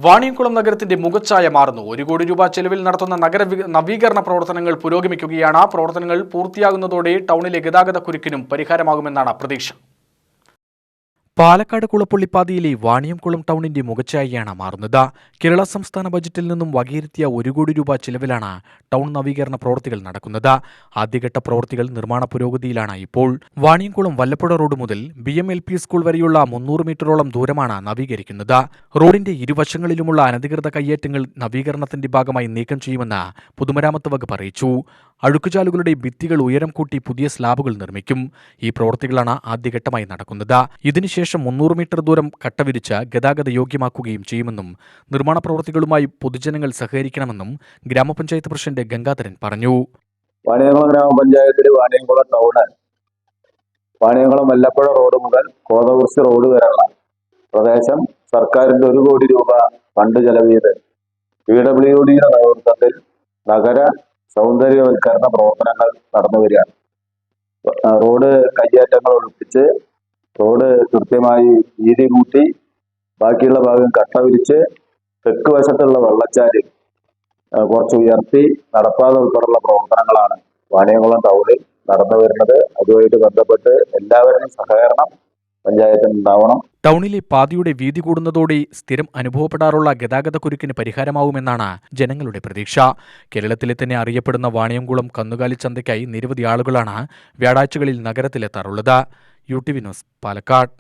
വാണിയംകുളം നഗരത്തിന്റെ മുഖച്ഛായ മാറുന്നു. 1 കോടി രൂപ ചെലവിൽ നടത്തുന്ന നവീകരണ പ്രവർത്തനങ്ങൾ പുരോഗമിക്കുകയാണ്. പ്രവർത്തനങ്ങൾ പൂർത്തിയാകുന്നതോടെ ടൗണിലെ ഗതാഗതക്കുരുക്കിനും പരിഹാരമാകുമെന്നാണ് പ്രതീക്ഷ. പാലക്കാട് കുളപ്പള്ളിപ്പാതയിലെ വാണിയംകുളം ടൗണിന്റെ മുഖച്ഛായയാണ് മാറുന്നത്. കേരള സംസ്ഥാന ബജറ്റിൽ നിന്നും വകയിരുത്തിയ 1 കോടി രൂപ ചിലവിലാണ് ടൗൺ നവീകരണ പ്രവൃത്തികൾ നടക്കുന്നത്. ആദ്യഘട്ട പ്രവൃത്തികൾ നിർമ്മാണ പുരോഗതിയിലാണ് ഇപ്പോൾ. വാണിയംകുളം വല്ലപ്പുഴ റോഡ് മുതൽ BMLP സ്കൂൾ വരെയുള്ള 300 മീറ്ററോളം ദൂരമാണ് നവീകരിക്കുന്നത്. റോഡിന്റെ ഇരുവശങ്ങളിലുമുള്ള അനധികൃത കയ്യേറ്റങ്ങൾ നവീകരണത്തിന്റെ ഭാഗമായി നീക്കം ചെയ്യുമെന്ന് പൊതുമരാമത്ത് വകുപ്പ് അറിയിച്ചു. അഴുക്കുചാലുകളുടെ ഭിത്തികൾ ഉയരം കൂട്ടി പുതിയ സ്ലാബുകൾ നിർമ്മിക്കും. ഈ പ്രവൃത്തികളാണ് ആദ്യഘട്ടമായി നടക്കുന്നത്. ഇതിനുശേഷം 300 മീറ്റർ ദൂരം കട്ടവിരിച്ച് ഗതാഗത യോഗ്യമാക്കുകയും ചെയ്യുമെന്നും നിർമ്മാണ പ്രവൃത്തികളുമായി പൊതുജനങ്ങൾ സഹകരിക്കണമെന്നും ഗ്രാമപഞ്ചായത്ത് പ്രസിഡന്റ് ഗംഗാധരൻ പറഞ്ഞു. വാണിയംകുളം ഗ്രാമപഞ്ചായത്തിൽ വാണിയംകുളം ടൗണ്, വാണിയംകുളം വല്ലപ്പുഴ റോഡ് മുതൽ കോതകുറിശി റോഡ് വരെയുള്ള പ്രദേശം സർക്കാരിന്റെ 1 കോടി രൂപ ഫണ്ട് ചെലവ് ചെയ്ത് PWDയുടെ നേതൃത്വത്തിൽ നഗര സൗന്ദര്യവൽക്കരണ പ്രവർത്തനങ്ങൾ നടന്നു വരികയാണ്. റോഡ് കയ്യേറ്റങ്ങൾ ഒഴിപ്പിച്ച് റോഡ് കൃത്യമായി വീതി കൂട്ടി ബാക്കിയുള്ള ഭാഗം കട്ട വിരിച്ച് തെക്ക് വശത്തുള്ള വെള്ളച്ചാല് കുറച്ച് ഉയർത്തി നടപ്പാത ഉൾപ്പെടെയുള്ള പ്രവർത്തനങ്ങളാണ് വാണിയംകുളം ടൗണിൽ നടന്നു വരുന്നത്. അതുമായിട്ട് ബന്ധപ്പെട്ട് എല്ലാവരുടെയും സഹകരണം പഞ്ചായത്തിന് ഉണ്ടാവണം. ടൗണിലെ പാതയുടെ വീതി കൂടുന്നതോടെ സ്ഥിരം അനുഭവപ്പെടാറുള്ള ഗതാഗതക്കുരുക്കിന് പരിഹാരമാവുമെന്നാണ് ജനങ്ങളുടെ പ്രതീക്ഷ. കേരളത്തിലെ തന്നെ അറിയപ്പെടുന്ന വാണിയംകുളം കന്നുകാലി ചന്തയ്ക്കായി നിരവധി ആളുകളാണ് വ്യാഴാഴ്ചകളിൽ നഗരത്തിലെത്താറുള്ളത്. UTV news, Palakkad.